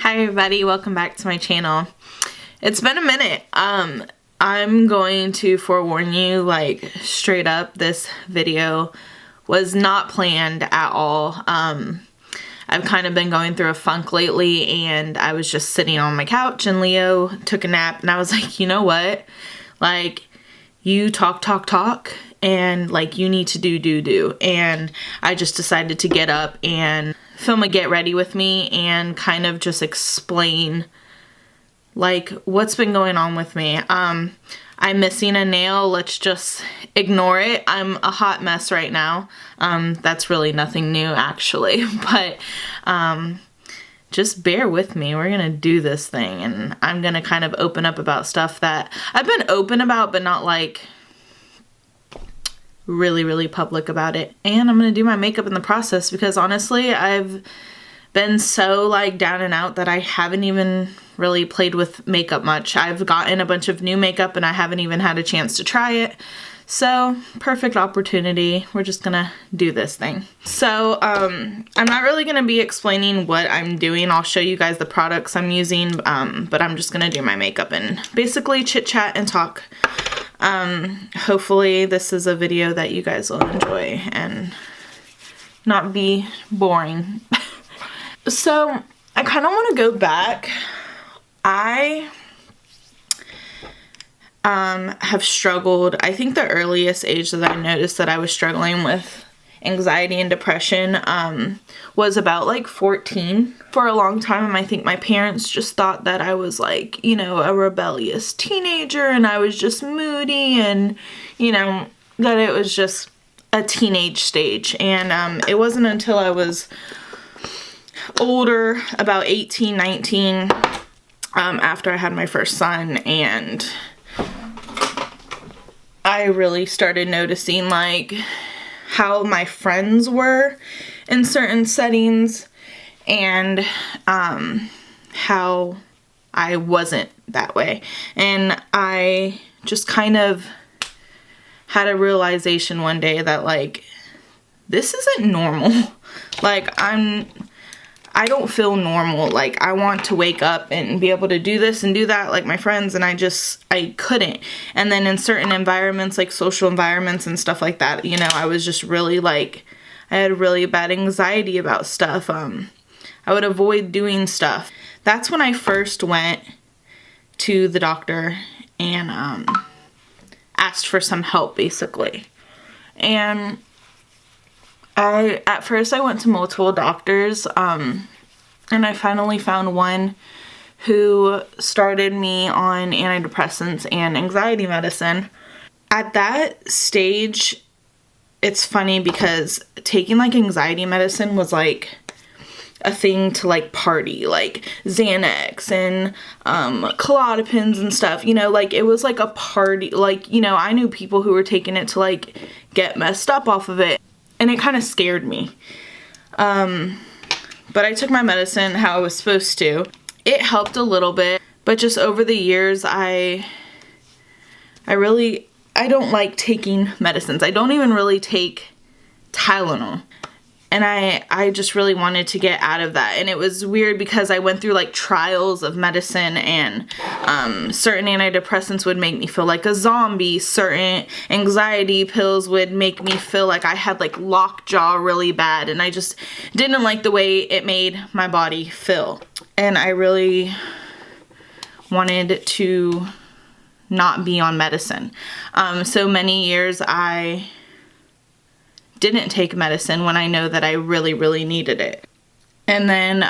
Hi everybody, welcome back to my channel. It's been a minute. I'm going to forewarn you, like, straight up, this video was not planned at all. I've kind of been going through a funk lately, and I was just sitting on my couch and Leo took a nap, and I was like, you know what? Like, you talk, and like, you need to do. And I just decided to get up and film a get ready with me and kind of just explain like what's been going on with me. I'm missing a nail. Let's just ignore it. I'm a hot mess right now. That's really nothing new actually, but just bear with me. We're gonna do this thing, and I'm gonna kind of open up about stuff that I've been open about, but not like really public about it. And I'm gonna do my makeup in the process because honestly, I've been so like down and out that I haven't even really played with makeup much. I've gotten a bunch of new makeup and I haven't even had a chance to try it. So, perfect opportunity. We're just gonna do this thing. So, I'm not really gonna be explaining what I'm doing. I'll show you guys the products I'm using, but I'm just gonna do my makeup and basically chit chat and talk. Hopefully this is a video that you guys will enjoy and not be boring. So, I kind of want to go back. I have struggled. I think the earliest age that I noticed that I was struggling with anxiety and depression was about like 14. For a long time, I think my parents just thought that I was like, you know, a rebellious teenager and I was just moody and, you know, that it was just a teenage stage. And it wasn't until I was older, about 18, 19, after I had my first son, and I really started noticing like how my friends were in certain settings and how I wasn't that way. And I just kind of had a realization one day that like, this isn't normal. Like, I don't feel normal. Like, I want to wake up and be able to do this and do that like my friends, and I couldn't. And then in certain environments, like social environments and stuff like that, you know, I was just really like, I had really bad anxiety about stuff. I would avoid doing stuff. That's when I first went to the doctor and asked for some help, basically. And at first I went to multiple doctors, and I finally found one who started me on antidepressants and anxiety medicine. At that stage, it's funny because taking like anxiety medicine was like a thing to like party, like Xanax and Klonopins and stuff, you know, like it was like a party, like, you know, I knew people who were taking it to like get messed up off of it. And it kind of scared me. But I took my medicine how I was supposed to. It helped a little bit, but just over the years, I don't like taking medicines. I don't even really take Tylenol. And I just really wanted to get out of that. And it was weird because I went through like trials of medicine, and certain antidepressants would make me feel like a zombie. Certain anxiety pills would make me feel like I had like lockjaw really bad. And I just didn't like the way it made my body feel. And I really wanted to not be on medicine. So many years I didn't take medicine when I know that I really needed it. And then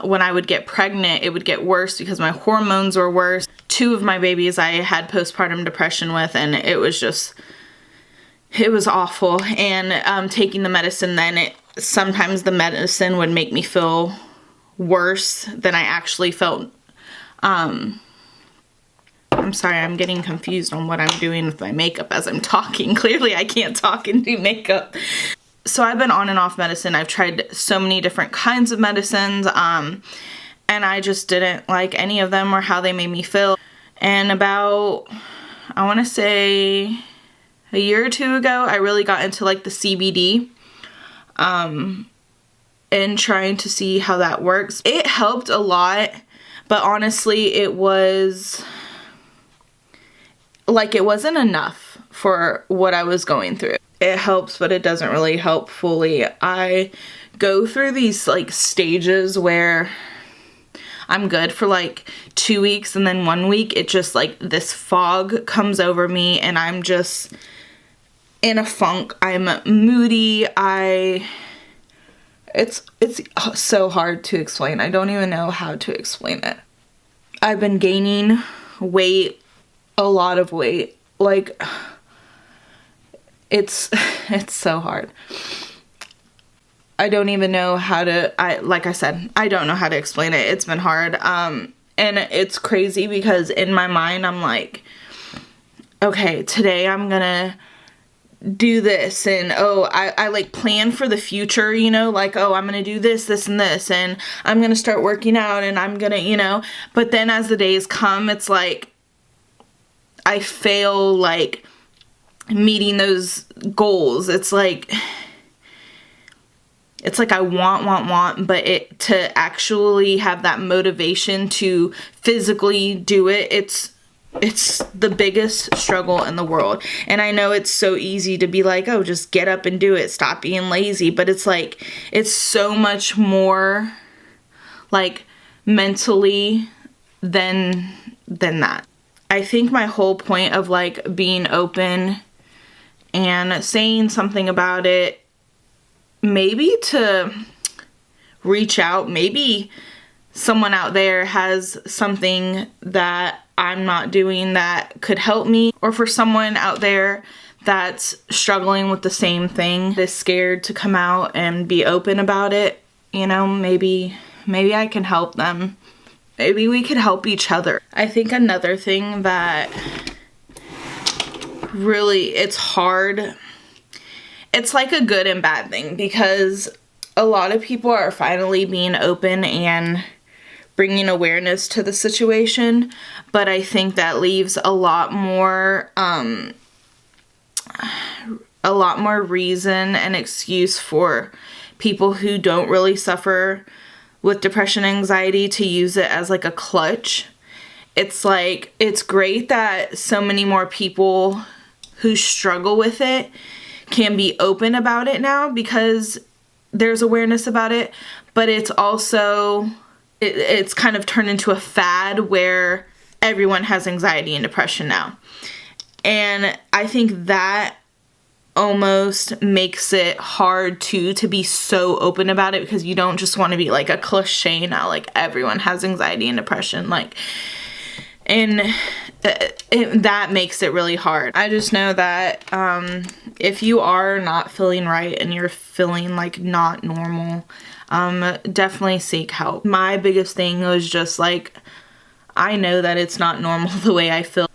when I would get pregnant, it would get worse because my hormones were worse. 2 of my babies I had postpartum depression with, and it was awful. And taking the medicine, then sometimes the medicine would make me feel worse than I actually felt. I'm sorry, I'm getting confused on what I'm doing with my makeup as I'm talking. Clearly I can't talk and do makeup. So I've been on and off medicine. I've tried so many different kinds of medicines, and I just didn't like any of them or how they made me feel. And about, I want to say a year or 2 ago, I really got into like the CBD. And trying to see how that works. It helped a lot But honestly, it was like, it wasn't enough for what I was going through. It helps, but it doesn't really help fully. I go through these like stages where I'm good for like 2 weeks, and then 1 week it just like this fog comes over me and I'm just in a funk. I'm moody. It's so hard to explain. I don't even know how to explain it. I've been gaining weight, a lot of weight. Like, it's so hard. I don't even know how to, like I said, I don't know how to explain it. It's been hard. And it's crazy because in my mind, I'm like, okay, today I'm gonna do this, and oh, I like plan for the future, you know, like, oh, I'm gonna do this, this, and this, and I'm gonna start working out, and I'm gonna, you know, but then as the days come, it's like, I fail, like, meeting those goals. It's like I want, but to actually have that motivation to physically do it, it's the biggest struggle in the world. And I know it's so easy to be like, oh, just get up and do it, stop being lazy, but it's like, it's so much more like mentally than that. I think my whole point of like being open and saying something about it, maybe to reach out, maybe someone out there has something that I'm not doing that could help me, or for someone out there that's struggling with the same thing, is scared to come out and be open about it, you know, maybe I can help them. Maybe we could help each other. I think another thing that really, it's hard, it's like a good and bad thing, because a lot of people are finally being open and bringing awareness to the situation, but I think that leaves a lot more reason and excuse for people who don't really suffer with depression and anxiety to use it as like a clutch. It's like, it's great that so many more people who struggle with it can be open about it now because there's awareness about it, but it's also, it's kind of turned into a fad where everyone has anxiety and depression now. And I think that almost makes it hard to be so open about it, because you don't just want to be like a cliche now, like everyone has anxiety and depression, like, and that makes it really hard. I just know that if you are not feeling right and you're feeling like not normal, definitely seek help. My biggest thing was just like, I know that it's not normal the way I feel.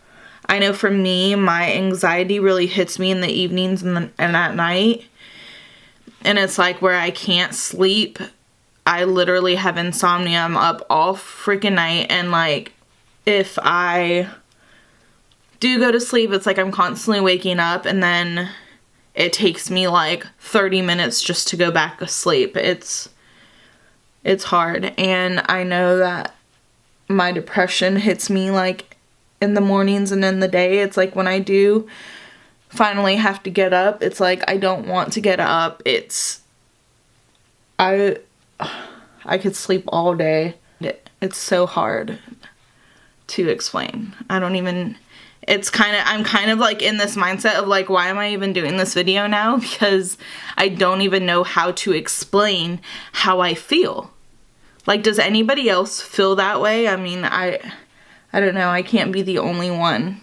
I know for me, my anxiety really hits me in the evenings and at night. And it's like where I can't sleep. I literally have insomnia. I'm up all freaking night. And like, if I do go to sleep, it's like I'm constantly waking up, and then it takes me like 30 minutes just to go back to sleep. It's hard. And I know that my depression hits me like in the mornings and in the day. It's like when I do finally have to get up, it's like I don't want to get up. I could sleep all day. It's so hard to explain. I'm kind of like in this mindset of like, why am I even doing this video now? Because I don't even know how to explain how I feel. Like, does anybody else feel that way? I mean, I don't know. I can't be the only one.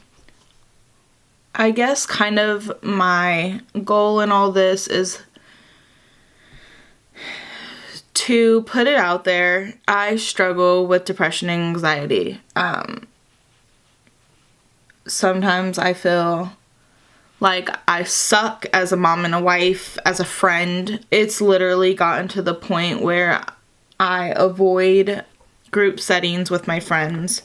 I guess kind of my goal in all this is to put it out there. I struggle with depression and anxiety. Sometimes I feel like I suck as a mom and a wife, as a friend. It's literally gotten to the point where I avoid group settings with my friends.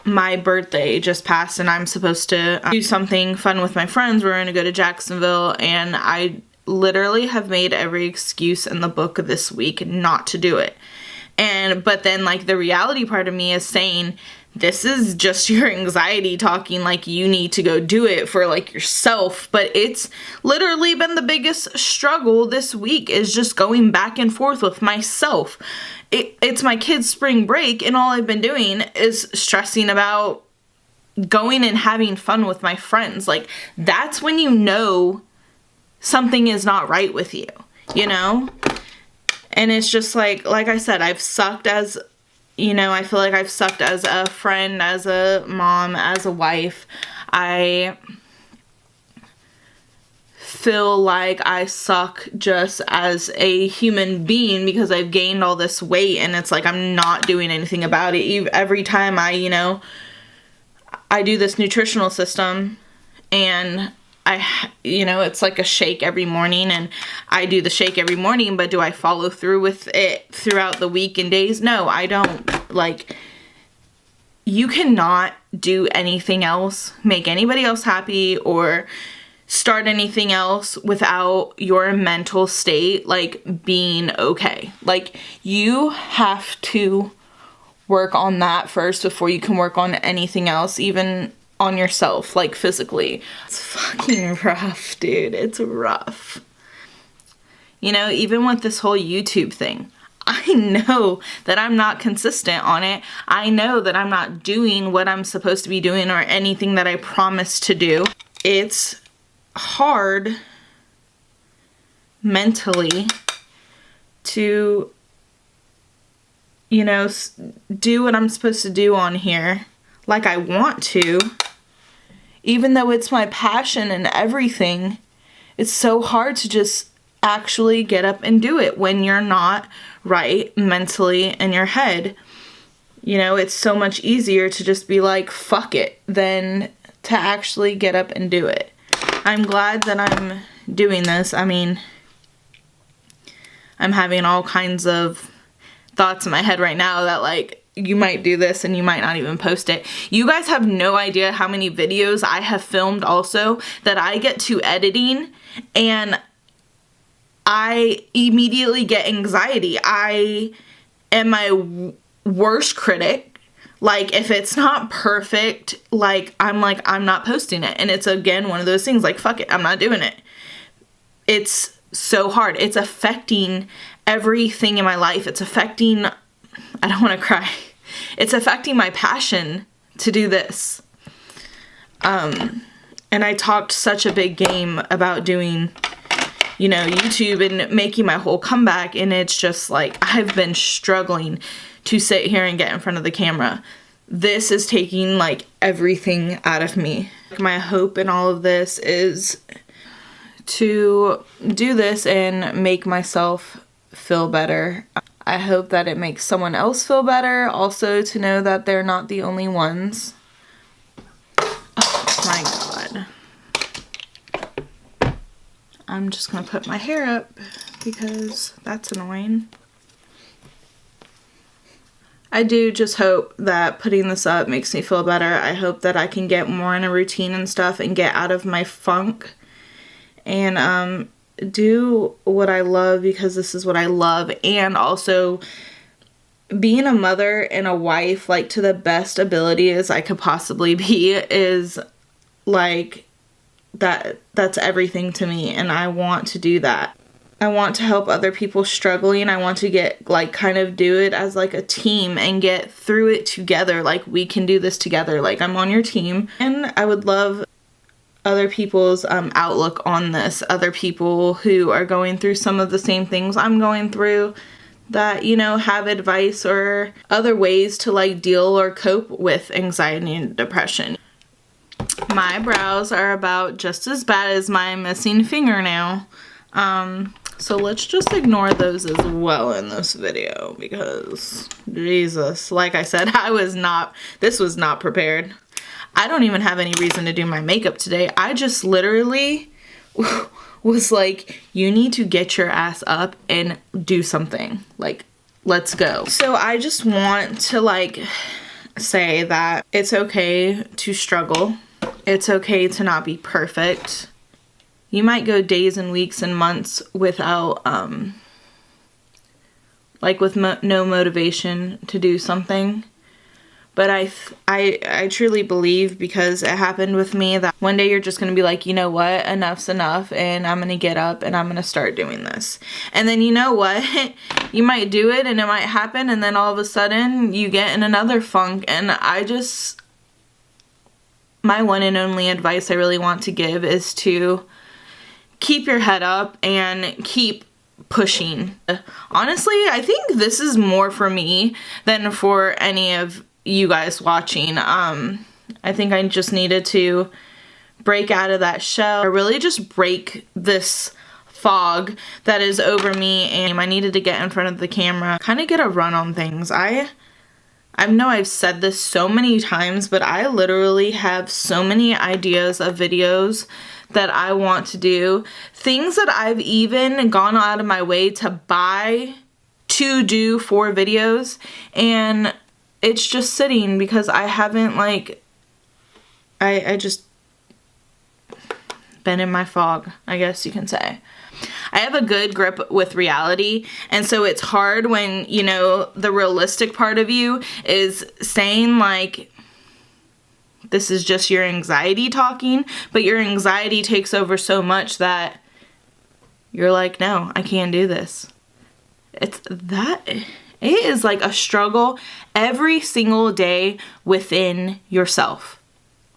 My birthday just passed and I'm supposed to do something fun with my friends. We're going to go to Jacksonville, and I literally have made every excuse in the book this week not to do it. But then like the reality part of me is saying, this is just your anxiety talking, like you need to go do it for like yourself. But it's literally been the biggest struggle this week, is just going back and forth with myself. It's my kids' spring break, and all I've been doing is stressing about going and having fun with my friends. Like, that's when you know something is not right with you, you know? And it's just like I said, I've sucked as, you know, I feel like I've sucked as a friend, as a mom, as a wife. I feel like I suck just as a human being because I've gained all this weight, and it's like I'm not doing anything about it. Every time I do this nutritional system, and it's like a shake every morning, and I do the shake every morning, but do I follow through with it throughout the week and days? No, I don't. Like, you cannot do anything else, make anybody else happy, or start anything else without your mental state, like, being okay. Like, you have to work on that first before you can work on anything else, even on yourself, like physically. It's fucking rough, dude. It's rough. You know, even with this whole YouTube thing, I know that I'm not consistent on it. I know that I'm not doing what I'm supposed to be doing or anything that I promised to do. It's hard mentally to, you know, do what I'm supposed to do on here like I want to, even though it's my passion and everything. It's so hard to just actually get up and do it when you're not right mentally in your head. You know, it's so much easier to just be like, fuck it, than to actually get up and do it. I'm glad that I'm doing this. I mean, I'm having all kinds of thoughts in my head right now that, like, you might do this and you might not even post it. You guys have no idea how many videos I have filmed also that I get to editing and I immediately get anxiety. I am my worst critic. Like, if it's not perfect, like, I'm not posting it. And it's, again, one of those things, like, fuck it, I'm not doing it. It's so hard. It's affecting everything in my life. It's affecting, I don't want to cry. It's affecting my passion to do this. And I talked such a big game about doing, you know, YouTube and making my whole comeback. And it's just like, I've been struggling to sit here and get in front of the camera. This is taking, like, everything out of me. My hope in all of this is to do this and make myself feel better. I hope that it makes someone else feel better. Also, to know that they're not the only ones. Oh my God. I'm just gonna put my hair up because that's annoying. I do just hope that putting this up makes me feel better. I hope that I can get more in a routine and stuff and get out of my funk and do what I love, because this is what I love. And also being a mother and a wife, like, to the best ability as I could possibly be, is like, that's everything to me, and I want to do that. I want to help other people struggling. I want to get, like, kind of do it as, like, a team and get through it together. Like, we can do this together. Like, I'm on your team. And I would love other people's outlook on this. Other people who are going through some of the same things I'm going through, that, you know, have advice or other ways to, like, deal or cope with anxiety and depression. My brows are about just as bad as my missing fingernail. So let's just ignore those as well in this video, because Jesus, like I said, this was not prepared. I don't even have any reason to do my makeup today. I just literally was like, you need to get your ass up and do something. Like, let's go. So I just want to, like, say that it's okay to struggle. It's okay to not be perfect. You might go days and weeks and months without, like with no motivation to do something. But I truly believe, because it happened with me, that one day you're just going to be like, you know what, enough's enough, and I'm going to get up and I'm going to start doing this. And then you know what, you might do it and it might happen, and then all of a sudden you get in another funk. And my one and only advice I really want to give is to keep your head up and keep pushing. Honestly, I think this is more for me than for any of you guys watching. I think I just needed to break out of that shell, or really just break this fog that is over me, and I needed to get in front of the camera, kind of get a run on things. I know I've said this so many times, but I literally have so many ideas of videos that I want to do, things that I've even gone out of my way to buy to do for videos, and it's just sitting because I haven't, like, I just been in my fog, I guess you can say. I have a good grip with reality, and so it's hard when, you know, the realistic part of you is saying, like, this is just your anxiety talking, but your anxiety takes over so much that you're like, no, I can't do this. It is like a struggle every single day within yourself.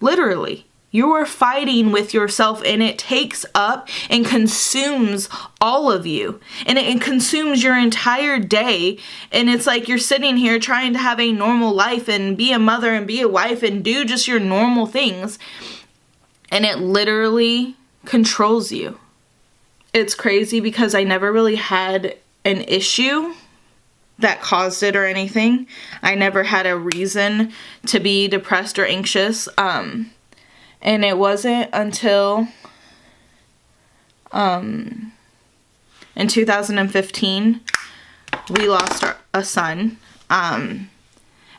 Literally. You are fighting with yourself, and it takes up and consumes all of you. And it consumes your entire day. And it's like you're sitting here trying to have a normal life and be a mother and be a wife and do just your normal things. And it literally controls you. It's crazy because I never really had an issue that caused it or anything. I never had a reason to be depressed or anxious. And it wasn't until in 2015 we lost a son. And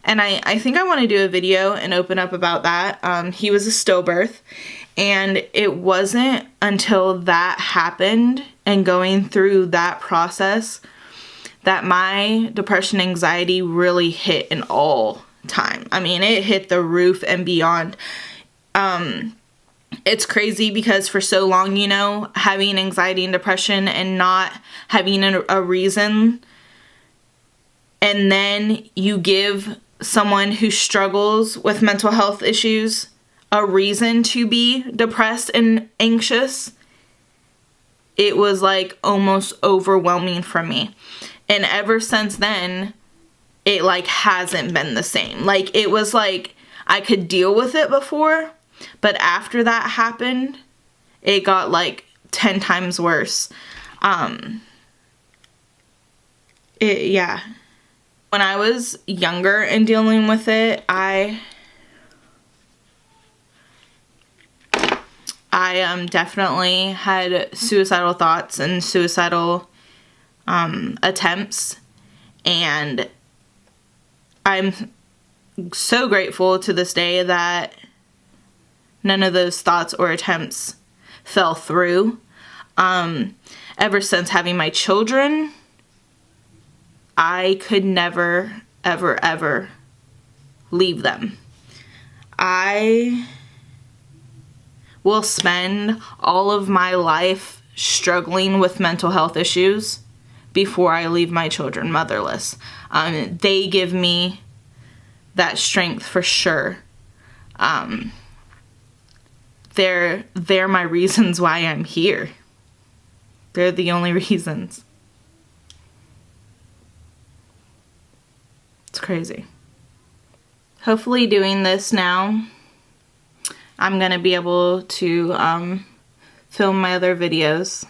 I think I want to do a video and open up about that. He was a stillbirth, and it wasn't until that happened and going through that process that my depression anxiety really hit an all time. I mean, it hit the roof and beyond. It's crazy because for so long, you know, having anxiety and depression and not having a reason, and then you give someone who struggles with mental health issues a reason to be depressed and anxious, it was like almost overwhelming for me. And ever since then, it like hasn't been the same. Like, it was like I could deal with it before, but after that happened, it got like 10 times worse. Yeah. When I was younger and dealing with it, I definitely had suicidal thoughts and suicidal attempts, and I'm so grateful to this day that none of those thoughts or attempts fell through. Ever since having my children, I could never, ever, ever leave them. I will spend all of my life struggling with mental health issues before I leave my children motherless. They give me that strength for sure. They're my reasons why I'm here. They're the only reasons. It's crazy. Hopefully doing this now, I'm gonna be able to film my other videos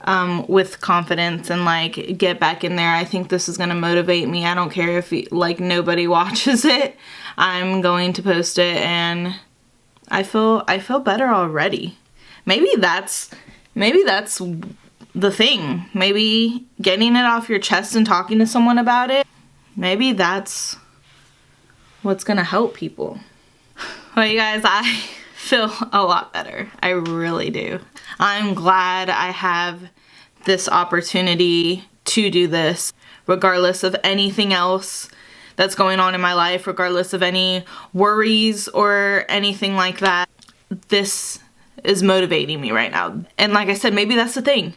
with confidence and like get back in there. I think this is gonna motivate me. I don't care if like nobody watches it. I'm going to post it, and I feel better already. Maybe that's the thing. Maybe getting it off your chest and talking to someone about it, maybe that's what's gonna help people. Well, you guys, I feel a lot better. I really do. I'm glad I have this opportunity to do this regardless of anything else that's going on in my life, regardless of any worries or anything like that. This is motivating me right now. And like I said, maybe that's the thing.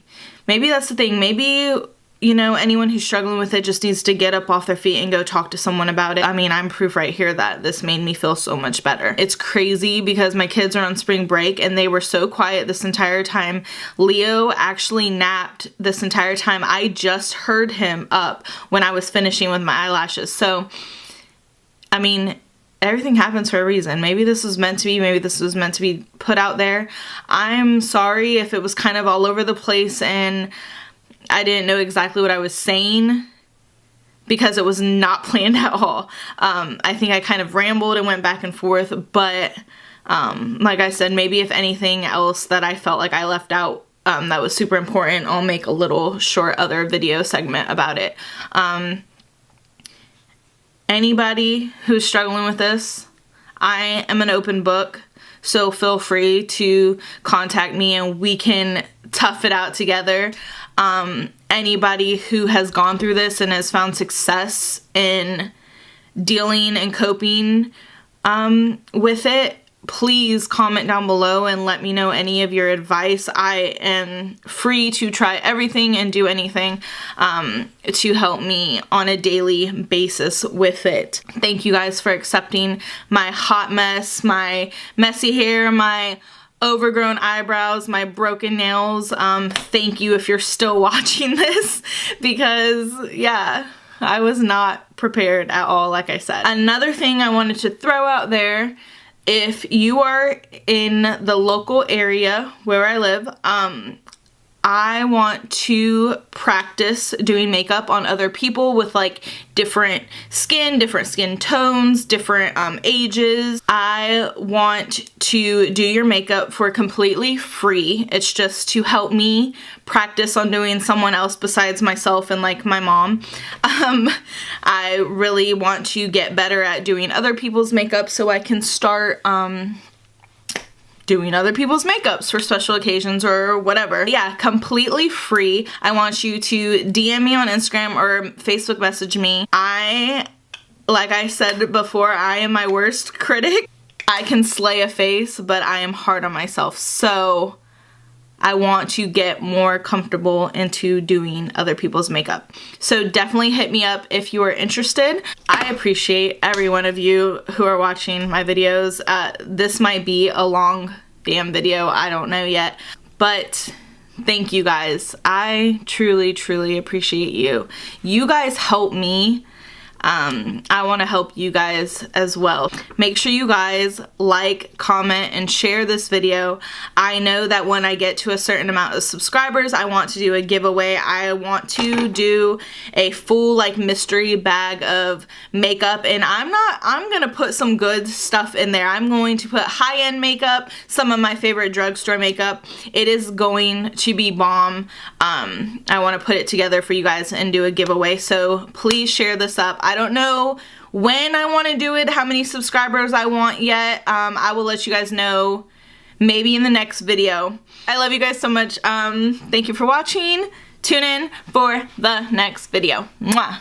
Maybe that's the thing. Maybe, you know, anyone who's struggling with it just needs to get up off their feet and go talk to someone about it. I mean, I'm proof right here that this made me feel so much better. It's crazy because my kids are on spring break and they were so quiet this entire time. Leo actually napped this entire time. I just heard him up when I was finishing with my eyelashes. So, I mean, everything happens for a reason. Maybe this was meant to be. Maybe this was meant to be put out there. I'm sorry if it was kind of all over the place and I didn't know exactly what I was saying because it was not planned at all. I think I kind of rambled and went back and forth, but like I said, maybe if anything else that I felt like I left out that was super important, I'll make a little short other video segment about it. Anybody who's struggling with this, I am an open book, so feel free to contact me and we can tough it out together. Anybody who has gone through this and has found success in dealing and coping with it, please comment down below and let me know any of your advice. I am free to try everything and do anything to help me on a daily basis with it. Thank you guys for accepting my hot mess, my messy hair, my overgrown eyebrows, my broken nails. Thank you if you're still watching this because, yeah, I was not prepared at all, like I said. Another thing I wanted to throw out there, if you are in the local area where I live, I want to practice doing makeup on other people with like different skin tones, different ages. I want to do your makeup for completely free. It's just to help me practice on doing someone else besides myself and like my mom. I really want to get better at doing other people's makeup so I can start doing other people's makeups for special occasions or whatever. Yeah, completely free. I want you to DM me on Instagram or Facebook message me. Like I said before, I am my worst critic. I can slay a face, but I am hard on myself. So I want to get more comfortable into doing other people's makeup. So definitely hit me up if you are interested. I appreciate every one of you who are watching my videos. This might be a long damn video, I don't know yet, but thank you guys. I truly, truly appreciate you. You guys help me. I want to help you guys as well. Make sure you guys like, comment, and share this video. I know that when I get to a certain amount of subscribers, I want to do a giveaway. I want to do a full like mystery bag of makeup, and I'm gonna put some good stuff in there. I'm going to put high-end makeup, some of my favorite drugstore makeup. It is going to be bomb. I want to put it together for you guys and do a giveaway, so please share this up. I don't know when I want to do it, how many subscribers I want yet. I will let you guys know maybe in the next video. I love you guys so much. Thank you for watching. Tune in for the next video. Mwah.